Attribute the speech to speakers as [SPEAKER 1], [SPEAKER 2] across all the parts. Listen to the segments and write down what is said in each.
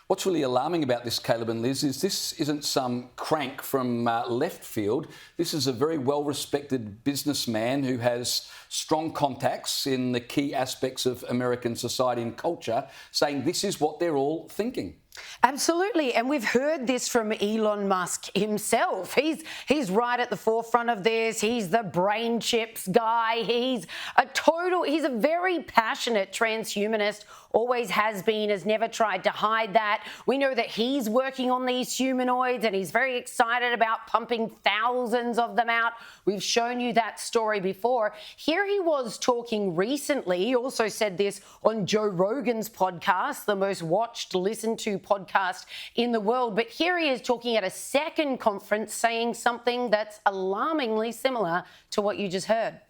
[SPEAKER 1] What's really alarming about this, Caleb and Liz, is this isn't some crank from left field. This is a very well-respected businessman who has strong contacts in the key aspects of American society and culture, saying this is what they're all thinking.
[SPEAKER 2] Absolutely, and we've heard this from Elon Musk himself. He's right at the forefront of this. He's the brain chips guy. He's a very passionate transhumanist, always has been, has never tried to hide that. We know that he's working on these humanoids and he's very excited about pumping thousands of them out. We've shown you that story before. Here he was talking recently. He also said this on Joe Rogan's podcast, the most watched, listened to podcast in the world. But here he is talking at a second conference saying something that's alarmingly similar to what you just heard.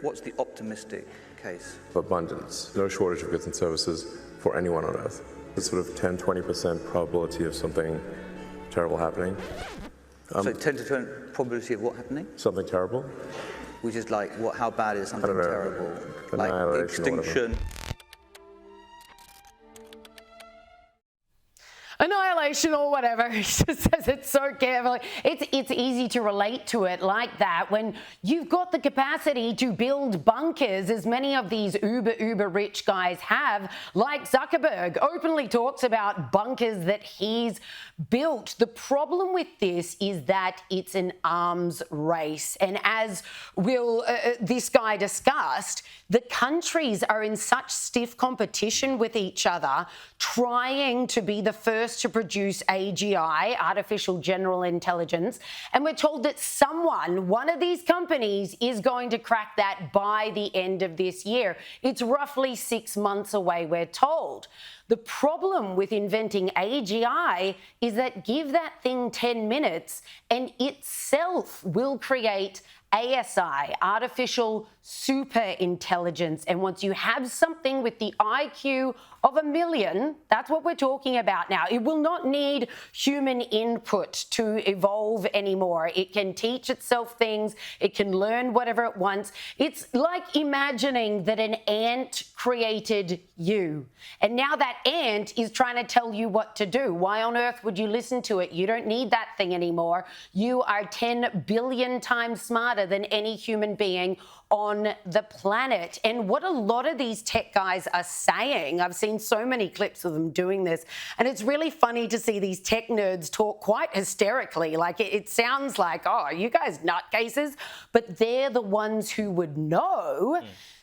[SPEAKER 3] What's the optimistic case?
[SPEAKER 4] Abundance, no shortage of goods and services for anyone on Earth. It's sort of 10-20% probability of something terrible happening.
[SPEAKER 3] So 10 to 20 probability of what happening?
[SPEAKER 4] Something terrible.
[SPEAKER 3] Which is like, what? How bad is something terrible? Like extinction.
[SPEAKER 2] Annihilation or whatever. He just says it so carefully. It's easy to relate to it like that when you've got the capacity to build bunkers, as many of these uber rich guys have, like Zuckerberg openly talks about bunkers that he's built. The problem with this is that it's an arms race. And as this guy discussed, the countries are in such stiff competition with each other, trying to be the first to produce AGI, artificial general intelligence, and we're told that one of these companies is going to crack that by the end of this year. It's roughly 6 months away, we're told. The problem with inventing AGI is that give that thing 10 minutes and itself will create ASI, artificial super intelligence. And once you have something with the IQ of 1 million, that's what we're talking about now. It will not need human input to evolve anymore. It can teach itself things. It can learn whatever it wants. It's like imagining that an ant created you. And now that ant is trying to tell you what to do. Why on earth would you listen to it? You don't need that thing anymore. You are 10 billion times smarter than any human being on the planet. And what a lot of these tech guys are saying, I've seen so many clips of them doing this, and it's really funny to see these tech nerds talk quite hysterically. Like it sounds like, oh, are you guys nutcases? But they're the ones who would know.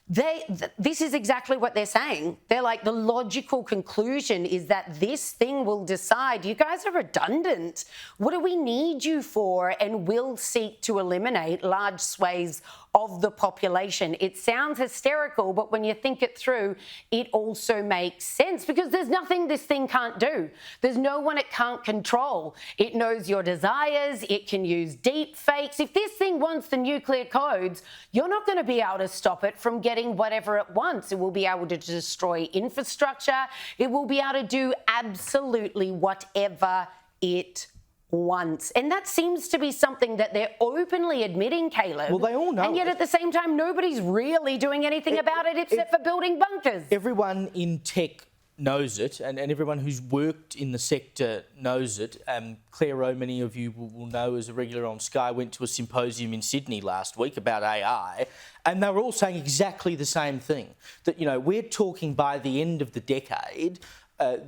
[SPEAKER 2] This is exactly what they're saying. They're like, the logical conclusion is that this thing will decide, you guys are redundant. What do we need you for? And will seek to eliminate large swathes of the population. It sounds hysterical, but when you think it through, it also makes sense because there's nothing this thing can't do. There's no one it can't control. It knows your desires. It can use deep fakes. If this thing wants the nuclear codes, you're not going to be able to stop it from getting whatever it wants. It will be able to destroy infrastructure. It will be able to do absolutely whatever it once. And that seems to be something that they're openly admitting, Caleb.
[SPEAKER 5] Well, they all know.
[SPEAKER 2] And yet at the same time, nobody's really doing anything about it except for building bunkers.
[SPEAKER 5] Everyone in tech knows it, and everyone who's worked in the sector knows it. Claire Rowe, many of you will know as a regular on Sky, went to a symposium in Sydney last week about AI, and they were all saying exactly the same thing, that, you know, we're talking by the end of the decade,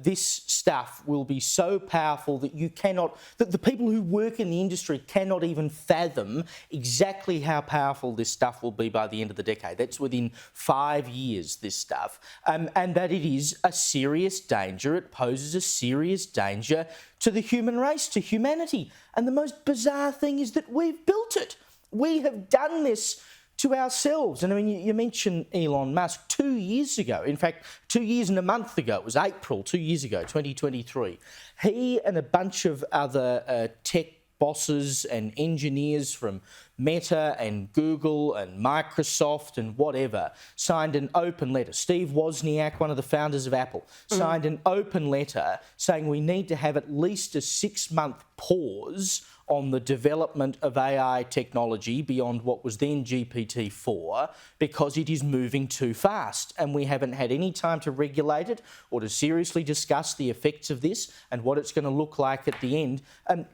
[SPEAKER 5] this stuff will be so powerful that that the people who work in the industry cannot even fathom exactly how powerful this stuff will be by the end of the decade. That's within 5 years, this stuff. And that it is a serious danger. It poses a serious danger to the human race, to humanity. And the most bizarre thing is that we've built it. We have done this to ourselves. And I mean, you mentioned Elon Musk 2 years ago. In fact, 2 years and a month ago, it was April 2 years ago, 2023. He and a bunch of other tech bosses and engineers from Meta and Google and Microsoft and whatever signed an open letter. Steve Wozniak, one of the founders of Apple, signed an open letter saying we need to have at least a 6-month pause on the development of AI technology beyond what was then GPT-4 because it is moving too fast, and we haven't had any time to regulate it or to seriously discuss the effects of this and what it's going to look like at the end.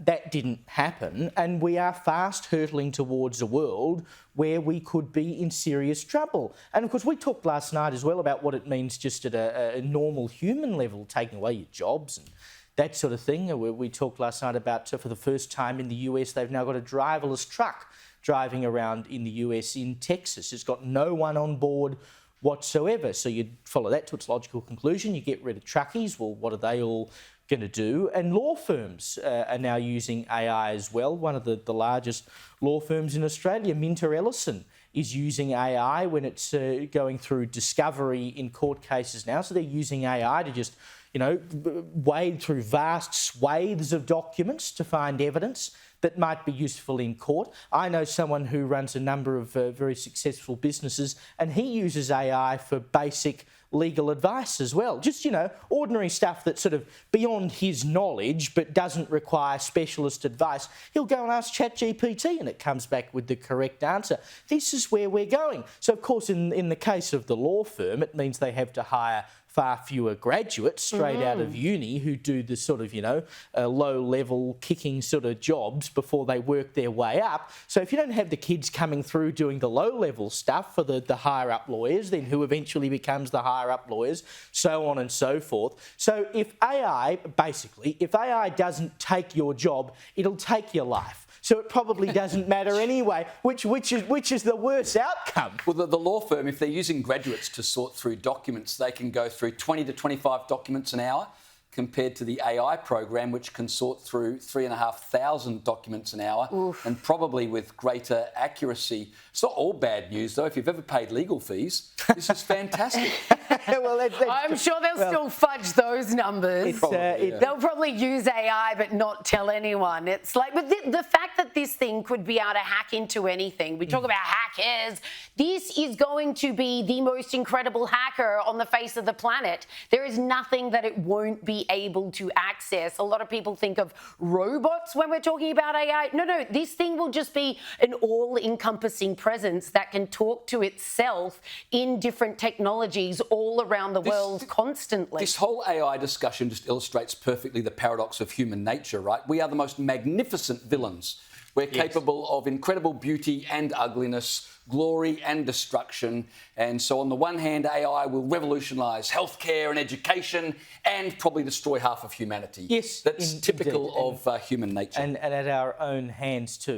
[SPEAKER 5] That didn't happen, and we are fast hurtling towards a world where we could be in serious trouble. And of course, we talked last night as well about what it means just at a normal human level, taking away your jobs and that sort of thing. We talked last night about, for the first time in the US, they've now got a driverless truck driving around in the US in Texas. It's got no one on board whatsoever. So you follow that to its logical conclusion. You get rid of truckies. Well, what are they all going to do? And law firms are now using AI as well. One of the largest law firms in Australia, Minter Ellison, is using AI when it's going through discovery in court cases now. So they're using AI to just, wade through vast swathes of documents to find evidence that might be useful in court. I know someone who runs a number of very successful businesses, and he uses AI for basic legal advice as well. Just, ordinary stuff that's sort of beyond his knowledge but doesn't require specialist advice. He'll go and ask ChatGPT and it comes back with the correct answer. This is where we're going. So, of course, in the case of the law firm, it means they have to hire far fewer graduates straight out of uni who do the sort of, low-level kicking sort of jobs before they work their way up. So if you don't have the kids coming through doing the low-level stuff for the higher-up lawyers, then who eventually becomes the higher-up lawyers, so on and so forth. So if AI doesn't take your job, it'll take your life. So it probably doesn't matter anyway, which is the worst outcome.
[SPEAKER 1] Well, the law firm, if they're using graduates to sort through documents, they can go through 20 to 25 documents an hour, compared to the AI program, which can sort through 3,500 documents an hour. Oof. And probably with greater accuracy. It's not all bad news, though. If you've ever paid legal fees, this is fantastic.
[SPEAKER 2] I'm sure they'll still fudge those numbers. They'll probably use AI but not tell anyone. It's like, but the fact that this thing could be able to hack into anything, we talk about hackers, this is going to be the most incredible hacker on the face of the planet. There is nothing that it won't be able to access. A lot of people think of robots when we're talking about AI. No, this thing will just be an all-encompassing presence that can talk to itself in different technologies all around the world constantly.
[SPEAKER 1] This whole AI discussion just illustrates perfectly the paradox of human nature, right? We are the most magnificent villains. We're capable of incredible beauty and ugliness, glory and destruction. And so on the one hand, AI will revolutionise healthcare and education and probably destroy half of humanity.
[SPEAKER 5] Yes.
[SPEAKER 1] That's typical of human nature.
[SPEAKER 5] And at our own hands too.